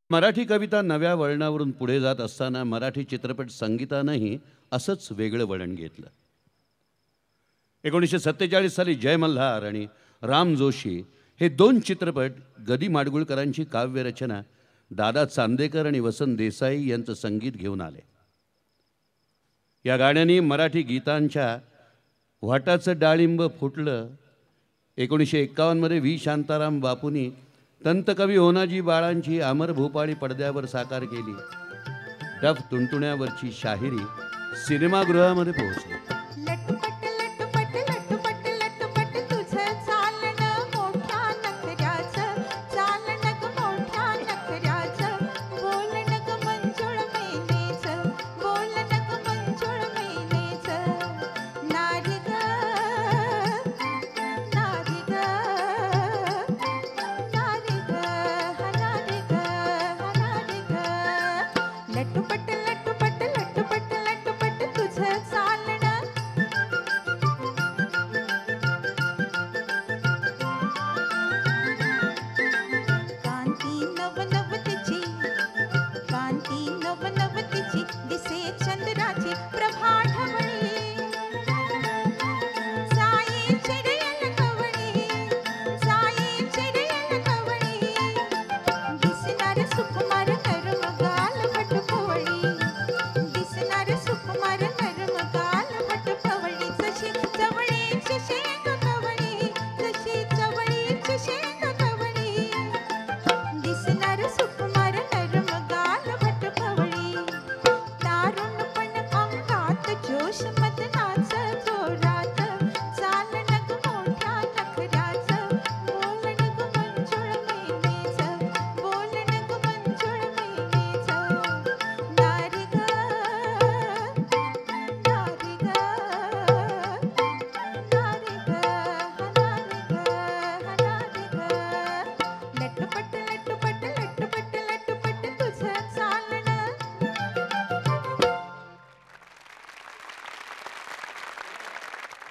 मराठी कविता नव्या वळणावरून पुढे जात असताना मराठी चित्रपट संगीतानंही असंच वेगळं वळण घेतलं. 1947 साली जय मल्हार आणि राम जोशी हे दोन चित्रपट गदी माडगुळकरांची काव्यरचना दादा चांदेकर आणि वसंत देसाई यांचं संगीत घेऊन आले. या गाण्यांनी मराठी गीतांच्या व्हाटाचं डाळिंब फुटलं 1951 मध्ये व्ही शांताराम बापूंनी तंतकवी होनाजी बाळांची अमर भूपाळी पडद्यावर साकार केली. टफ तुणतुण्यावरची शाहिरी सिनेमागृहामध्ये पोहोचली.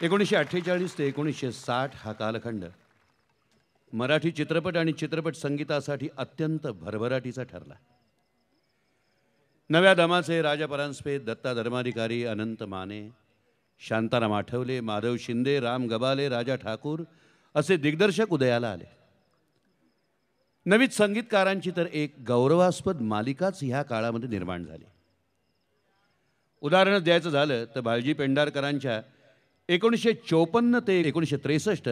एकोणीसशे 1948 ते 1960 हा कालखंड मराठी चित्रपट आणि चित्रपट संगीतासाठी अत्यंत भरभराटीचा ठरला. नव्या दमाचे राजा परांजपे, दत्ता धर्माधिकारी, अनंत माने, शांताराम आठवले, माधव शिंदे, राम गबाले, राजा ठाकूर असे दिग्दर्शक उदयाला आले. नवीन संगीतकारांची तर एक गौरवास्पद मालिकाच ह्या काळामध्ये निर्माण झाली. उदाहरण द्यायचं झालं तर बाळजी पेंढारकरांच्या 1954 ते 1963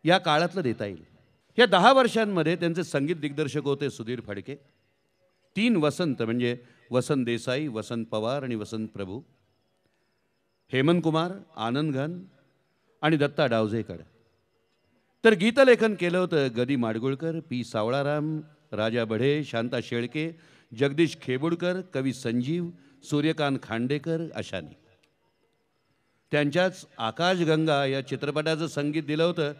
या काळातलं देता येईल. या 10 वर्षांमध्ये त्यांचे संगीत दिग्दर्शक होते सुधीर फडके. 3 वसंत म्हणजे वसंत देसाई, वसंत पवार आणि वसंत प्रभू, हेमंत कुमार, आनंद घन आणि दत्ता डावजेकर. तर गीतलेखन केलं होतं गदी माडगुळकर, पी सावळाराम, राजा बढे, शांता शेळके, जगदीश खेबुडकर, कवी संजीव, सूर्यकांत खांडेकर अशांनी. त्यांच्याच आकाशगंगा या चित्रपटाचं संगीत दिलं होतं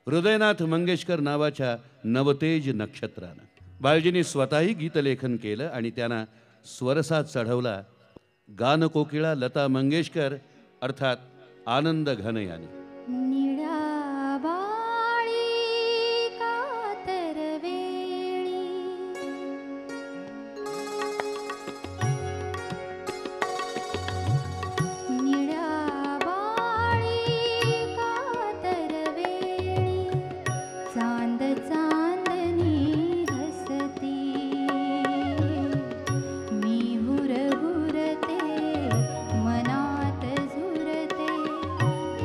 हृदयनाथ मंगेशकर नावाच्या नवतेज नक्षत्रानं. बाळजींनी स्वतःही गीतलेखन केलं आणि त्यांना स्वरसात चढवला गानकोकिळा लता मंगेशकर अर्थात आनंद घन यांनी.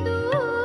दूर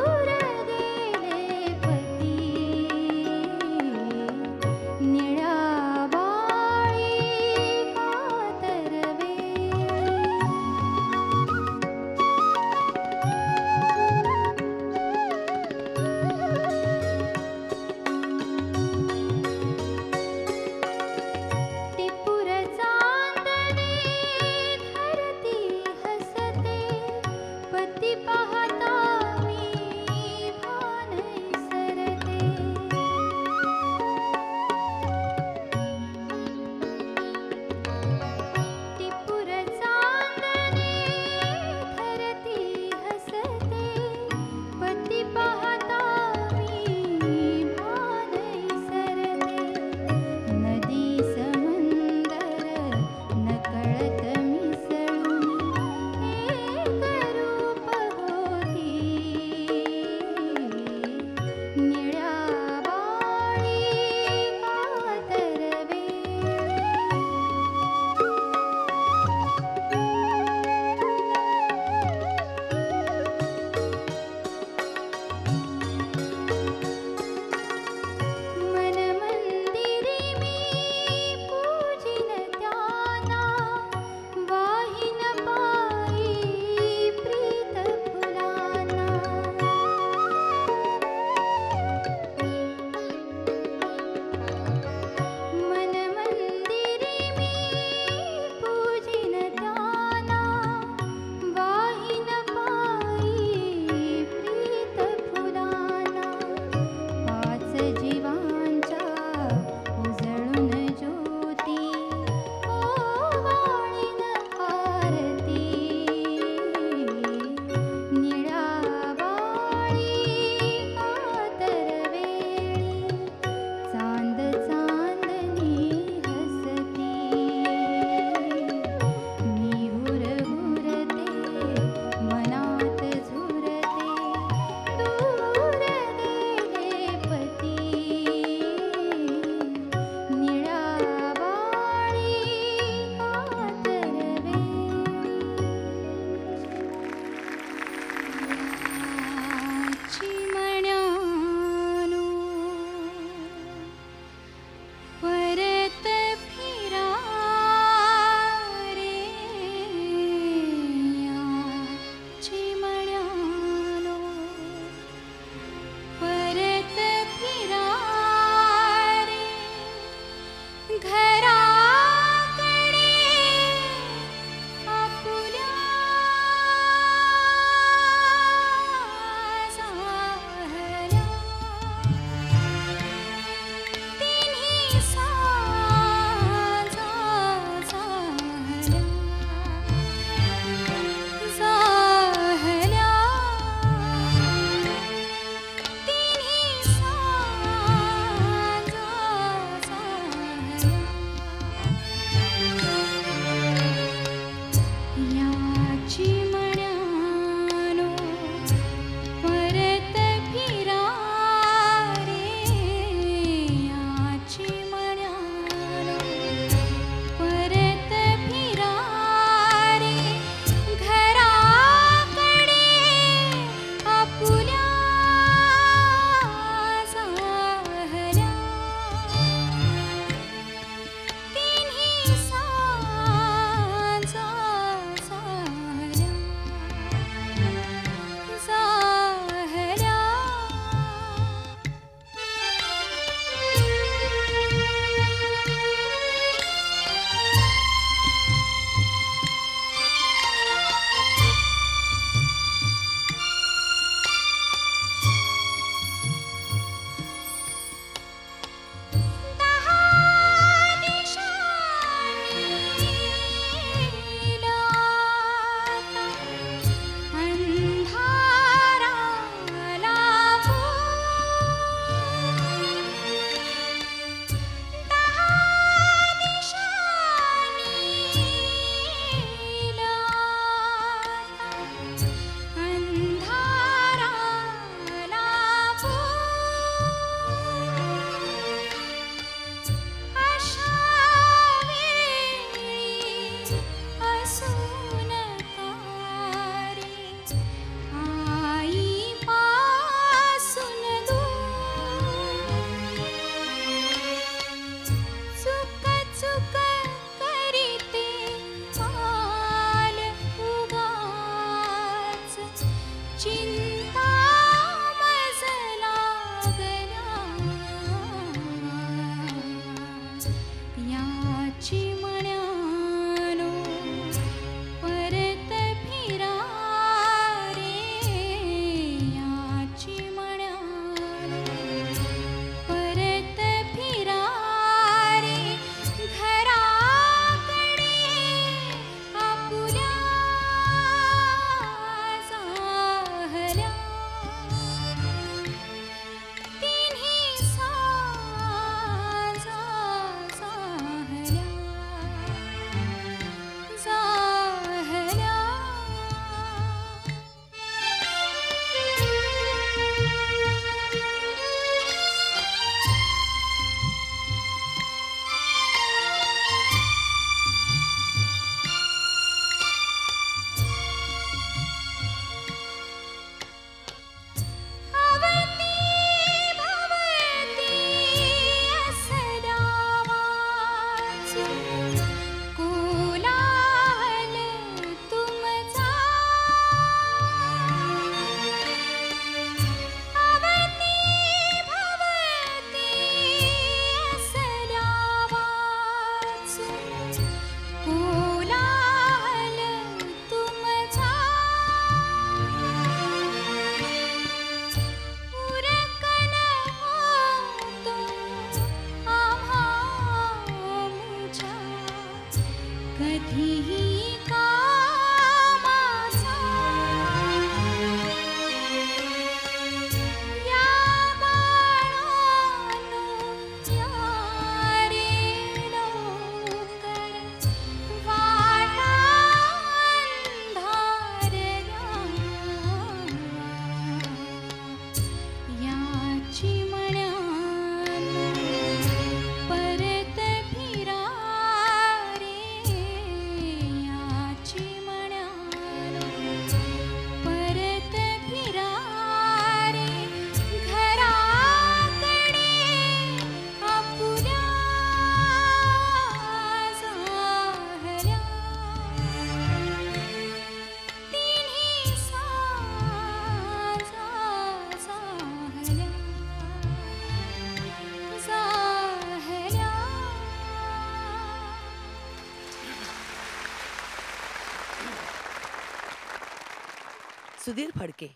सुधीर फडके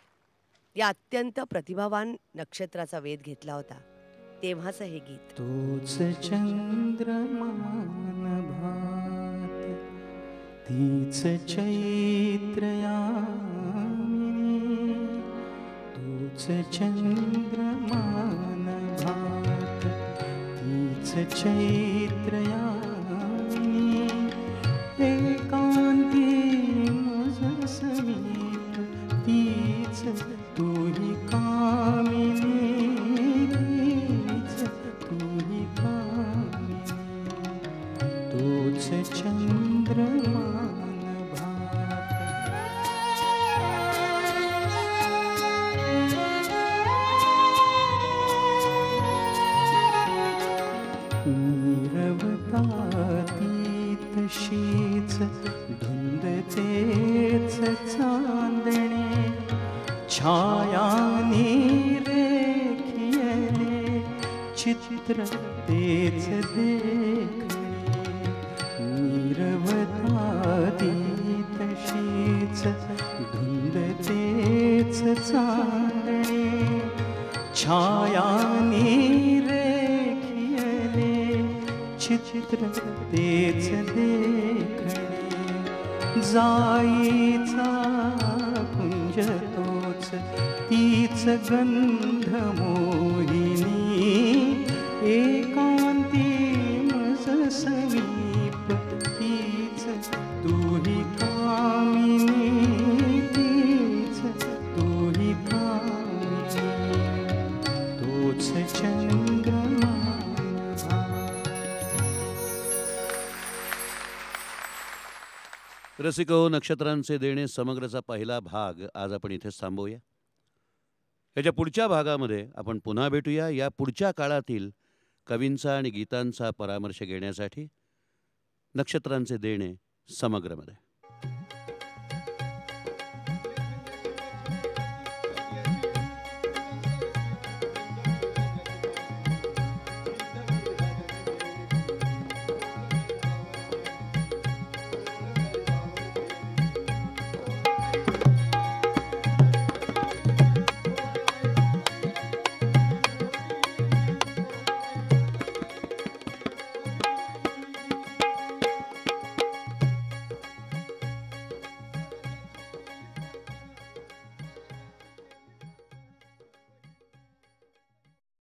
या अत्यंत प्रतिभावान नक्षत्राचा वेध घेतला होता तेव्हाचं हे गीत. तोच चंद्रमान भात तीच चैत्रयामिनी, तोच चंद्रमान भात तीच चैत्रयामिनी, एकांती मज समीप तीच तुही कामिनी, तीच तुही कामिनी, तोच चंद्रमान भात. नीरवतातीत शीच धुंद तेच चांदणे, छायानी रेखियले चित्र तेच देखणे, नीरवतातीत शीच धुंद तेच चांदणे, छायानी रेखियले चित्र तेच देखणे, जाईचा कुंज तोच तीच गंध मोहिनी, एकांती मज समीप तीच तुही कामिनी, तीच तुही कामिनी, तोच चंद्रमान भात. रसिको, नक्षत्रांचे देणे समग्रचा पहिला भाग आज आपण इथेच थांबवूया. याच्या पुढच्या भागामध्ये आपण पुन्हा भेटूया या पुढच्या काळातील कवींचा आणि गीतांचा परामर्श घेण्यासाठी. नक्षत्रांचे देणे समग्रमध्ये.